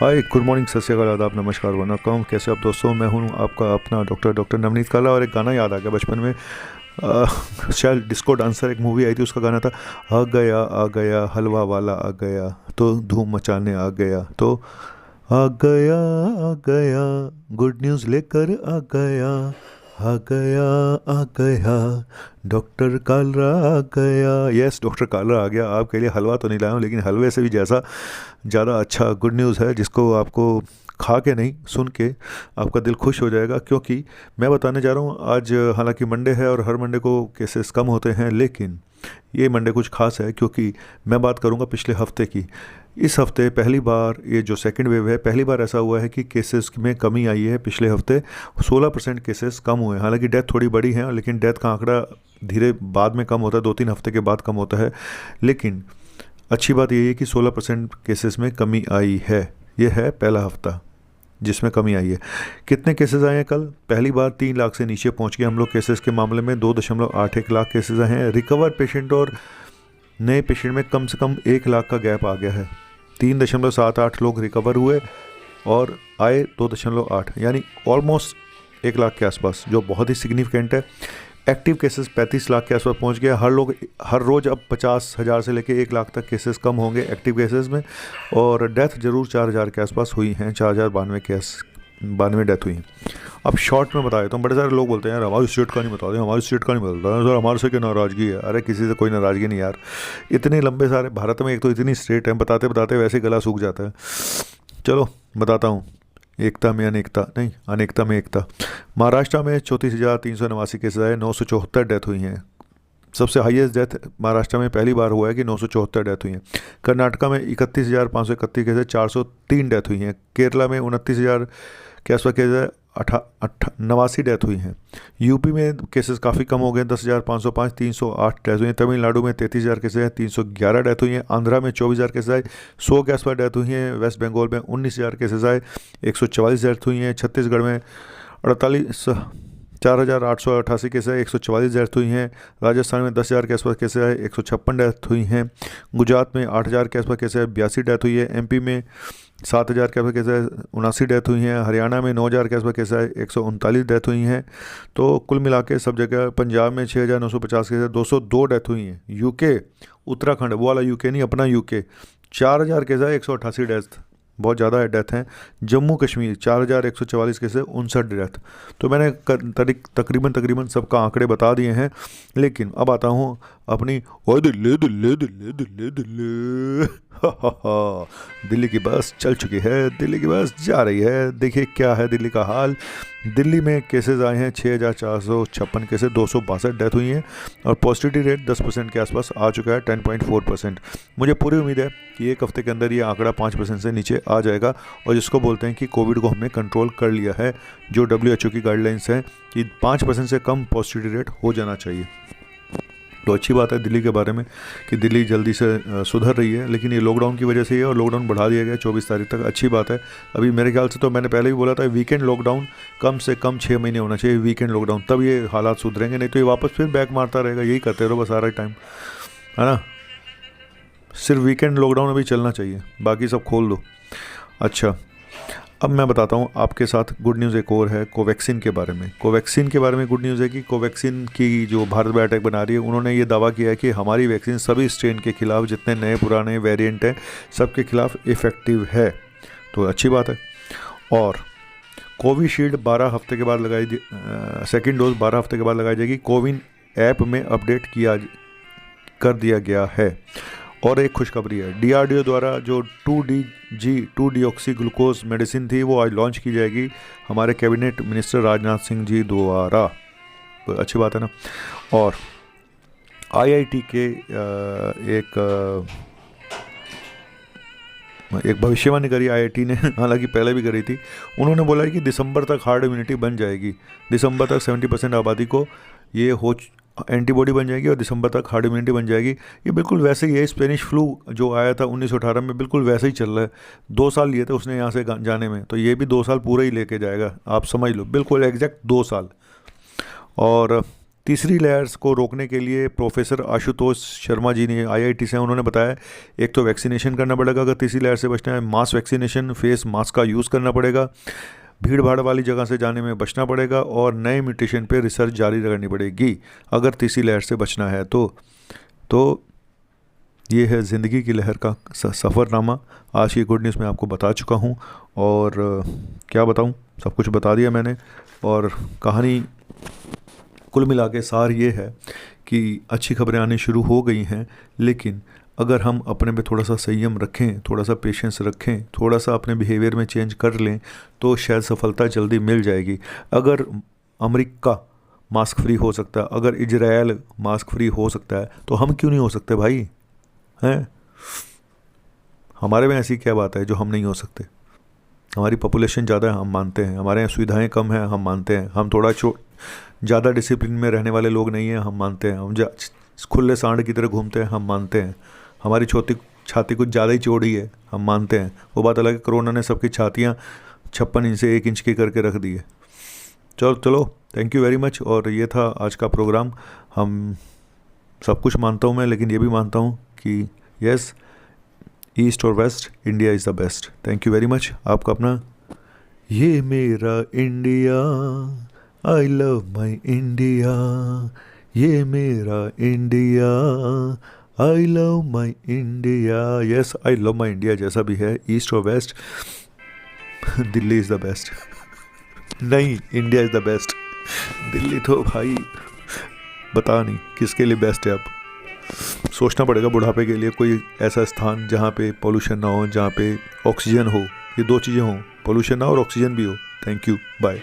हाय, good morning, सत श्री अकाल, आदाब, नमस्कार, वनकम। कैसे आप दोस्तों? मैं हूं आपका अपना डॉक्टर नवनीत काला। और एक गाना याद आ गया बचपन में। शायद डिस्को डांसर एक मूवी आई थी, उसका गाना था, आ गया हलवा वाला आ गया, तो धूम मचाने आ गया, तो आ गया, आ गया, गुड न्यूज़ लेकर आ गया, आ गया, आ गया, डॉक्टर कालरा आ गया। यस, डॉक्टर कालरा आ गया। आपके लिए हलवा तो नहीं लाया हूँ, लेकिन हलवे से भी जैसा ज़्यादा अच्छा गुड न्यूज़ है, जिसको आपको खा के नहीं, सुन के आपका दिल खुश हो जाएगा। क्योंकि मैं बताने जा रहा हूँ आज, हालांकि मंडे है और हर मंडे को केसेस कम होते हैं, लेकिन ये मंडे कुछ खास है, क्योंकि मैं बात करूँगा पिछले हफ्ते की। इस हफ्ते पहली बार, ये जो सेकेंड वेव है, पहली बार ऐसा हुआ है कि केसेस में कमी आई है। पिछले हफ्ते 16% केसेस कम हुए हैं। हालांकि डेथ थोड़ी बड़ी है, लेकिन डेथ का आंकड़ा धीरे बाद में कम होता है, 2-3 हफ्ते के बाद कम होता है। लेकिन अच्छी बात यह है कि 16% केसेस में कमी आई है। ये है पहला हफ्ता जिसमें कमी आई है। कितने केसेस आए हैं कल? पहली बार 3 लाख से नीचे पहुंच गए हम लोग केसेस के मामले में। 2.81 लाख केसेस आए हैं। रिकवर पेशेंट और नए पेशेंट में कम से कम 1 लाख का गैप आ गया है। 3.78 लोग रिकवर हुए और आए 2.8, यानी ऑलमोस्ट 1 लाख के आसपास, जो बहुत ही सिग्निफिकेंट है। एक्टिव केसेस 35 लाख के आसपास पहुंच गया। हर रोज़ अब 50,000 से लेकर 1 लाख तक केसेस कम होंगे एक्टिव केसेस में। और डेथ जरूर 4,000 के आसपास हुई हैं। 4,092 डेथ हुई हैं। अब शॉर्ट में बता देता हूँ। बड़े सारे लोग बोलते हैं यार हमारी स्टेट का नहीं बता दें, हमारी स्टेट का नहीं बता दें सर, हमारे से क्या नाराज़गी है। अरे किसी से कोई नाराज़गी नहीं यार। इतने लंबे सारे भारत में, एक तो इतनी स्टेट है, बताते बताते वैसे गला सूख जाता है। चलो बताता हूँ। एकता में अनेकता, नहीं, अनेकता में एकता। महाराष्ट्र में 34,389 केसेस आए, 974 डेथ हुई हैं। सबसे हाईएस्ट डेथ महाराष्ट्र में पहली बार हुआ है कि 974 डेथ हुई हैं। कर्नाटका में 31,531 केसेस, 403 डेथ हुई हैं। केरला में 29,000 के आसपास केसेस, 89 डेथ हुई हैं। यूपी में केसेस काफ़ी कम हो गए, 10,505, 308 डेथ हुई हैं। तमिलनाडु में 33,000 केसेस हैं, 311 डेथ हुई हैं। आंध्रा में 24,000 केसेस आए, 100 के आसपास डेथ हुई हैं। वेस्ट बंगाल में 19,000 केसेस आए, 144 डेथ हुई हैं। छत्तीसगढ़ में 4,888 केसेस आए, 144 डेथ हुई हैं। राजस्थान में 10,000 के आसपास केसेस आए, 156 डेथ हुई हैं। गुजरात में 8,000 के आसपास केसेस आए, 82 डेथ हुई है। एमपी में 7,000 के आसपास केसेस आए, 79 डेथ हुई हैं। हरियाणा में 9,000 के आसपास केसेस आए, 139 डेथ हुई हैं। तो कुल मिला के सब जगह, पंजाब में 6,950 केसेस, 202 डेथ हुई हैं। यूके, उत्तराखंड, वो वाला यूके नहीं, अपना यूके, 4,000 केसेस आए, 188 डेथ, बहुत ज़्यादा डेथ हैं। Jammu Kashmir 4,144 cases, 59 death. तो मैंने तकरीबन सबका आंकड़े बता दिए हैं। लेकिन अब आता हूँ अपनी, ओ दिल्ली दिल्ली दिल्ली दिल्ली दिल्ली दिल्ली की बस चल चुकी है, दिल्ली की बस जा रही है। देखिए क्या है दिल्ली का हाल। दिल्ली में केसेस आए हैं 6,456 केसेस, 262 डेथ हुई हैं। और पॉजिटिविटी रेट 10% के आसपास आ चुका है, 10.4%। मुझे पूरी उम्मीद है कि एक हफ्ते के अंदर ये आंकड़ा 5% से नीचे आ जाएगा। और जिसको बोलते हैं कि कोविड को हमने कंट्रोल कर लिया है, जो WHO की गाइडलाइंस हैं कि 5% से कम पॉजिटिविटी रेट हो जाना चाहिए। तो अच्छी बात है दिल्ली के बारे में कि दिल्ली जल्दी से सुधर रही है। लेकिन ये लॉकडाउन की वजह से ही है, और लॉकडाउन बढ़ा दिया गया 24 तारीख तक। अच्छी बात है। अभी मेरे ख्याल से, तो मैंने पहले भी बोला था, वीकेंड लॉकडाउन कम से कम 6 महीने होना चाहिए, वीकेंड लॉकडाउन, तब ये हालात सुधरेंगे। नहीं तो ये वापस फिर बैक मारता रहेगा। यही करते रहो बस सारा टाइम, है ना। सिर्फ वीकेंड लॉकडाउन अभी चलना चाहिए, बाकी सब खोल दो। अच्छा, अब मैं बताता हूँ आपके साथ गुड न्यूज़ एक और है कोवैक्सीन के बारे में। कोवैक्सीन के बारे में गुड न्यूज़ है कि कोवैक्सीन की जो भारत बायोटेक बना रही है, उन्होंने ये दावा किया है कि हमारी वैक्सीन सभी स्ट्रेन के खिलाफ, जितने नए पुराने वेरिएंट हैं, सबके खिलाफ इफ़ेक्टिव है। तो अच्छी बात है। और कोविशील्ड 12 हफ्ते के बाद लगाई, सेकेंड डोज 12 हफ्ते के बाद लगाई जाएगी। कोविन ऐप में अपडेट कर दिया गया है। और एक खुशखबरी है, DRDO द्वारा जो 2 डीऑक्सी ग्लूकोज मेडिसिन थी, वो आज लॉन्च की जाएगी हमारे कैबिनेट मिनिस्टर राजनाथ सिंह जी द्वारा। तो अच्छी बात है ना। और IIT के एक भविष्यवाणी करी IIT ने, हालांकि पहले भी करी थी। उन्होंने बोला है कि दिसंबर तक हार्ड इम्यूनिटी बन जाएगी। दिसंबर तक 70% आबादी को ये एंटीबॉडी बन जाएगी, और दिसंबर तक हार्ड इम्यूनिटी बन जाएगी। ये बिल्कुल वैसे ही है, स्पेनिश फ्लू जो आया था 1918 में, बिल्कुल वैसे ही चल रहा है। 2 साल लिए थे उसने यहाँ से जाने में, तो ये भी 2 साल पूरे ही लेके जाएगा, आप समझ लो, बिल्कुल एग्जैक्ट 2 साल। और तीसरी लहर को रोकने के लिए प्रोफेसर आशुतोष शर्मा जी ने आईआईटी से उन्होंने बताया, एक तो वैक्सीनेशन करना पड़ेगा अगर तीसरी लहर से बचना है, मास वैक्सीनेशन, फेस मास्क का यूज़ करना पड़ेगा, भीड़ भाड़ वाली जगह से जाने में बचना पड़ेगा और नए म्यूटेशन पे रिसर्च जारी रखनी पड़ेगी अगर तीसरी लहर से बचना है तो ये है ज़िंदगी की लहर का सफ़रनामा। आज की गुड न्यूज़ मैं आपको बता चुका हूँ और क्या बताऊँ, सब कुछ बता दिया मैंने। और कहानी कुल मिला के सार ये है कि अच्छी खबरें आनी शुरू हो गई हैं, लेकिन अगर हम अपने पे थोड़ा सा संयम रखें, थोड़ा सा पेशेंस रखें, थोड़ा सा अपने बिहेवियर में चेंज कर लें तो शायद सफलता जल्दी मिल जाएगी। अगर अमेरिका मास्क फ्री हो सकता है, अगर इजराइल मास्क फ्री हो सकता है, तो हम क्यों नहीं हो सकते भाई? हैं, हमारे में ऐसी क्या बात है जो हम नहीं हो सकते? हमारी पॉपुलेशन ज़्यादा है, हम मानते हैं, हमारे यहाँ सुविधाएं कम हैं, हम मानते हैं, हम थोड़ा ज़्यादा डिसिप्लिन में रहने वाले लोग नहीं हैं, हम मानते हैं, हम खुले सांड की तरह घूमते हैं, हम मानते हैं, हमारी छाती कुछ ज़्यादा ही चौड़ी है, हम मानते हैं। वो बात अलग है, कोरोना ने सबकी छातियाँ 56 इंच से 1 इंच की करके रख दी है। चलो थैंक यू वेरी मच। और ये था आज का प्रोग्राम। हम सब कुछ मानता हूँ मैं, लेकिन ये भी मानता हूँ कि यस, ईस्ट और west, India is the best. Thank you very much. आपका अपना ये मेरा India, I love my India, ये मेरा India, I love my India. Yes, I love my India. जैसा भी है, ईस्ट और west, Delhi is the best. नहीं, India is the best. Delhi तो भाई बता नहीं किसके लिए बेस्ट है। अब सोचना पड़ेगा बुढ़ापे के लिए कोई ऐसा स्थान जहाँ पे पोल्यूशन ना हो, जहाँ पे ऑक्सीजन हो। ये 2 चीज़ें हों, पोल्यूशन ना हो और ऑक्सीजन भी हो। Thank you, bye.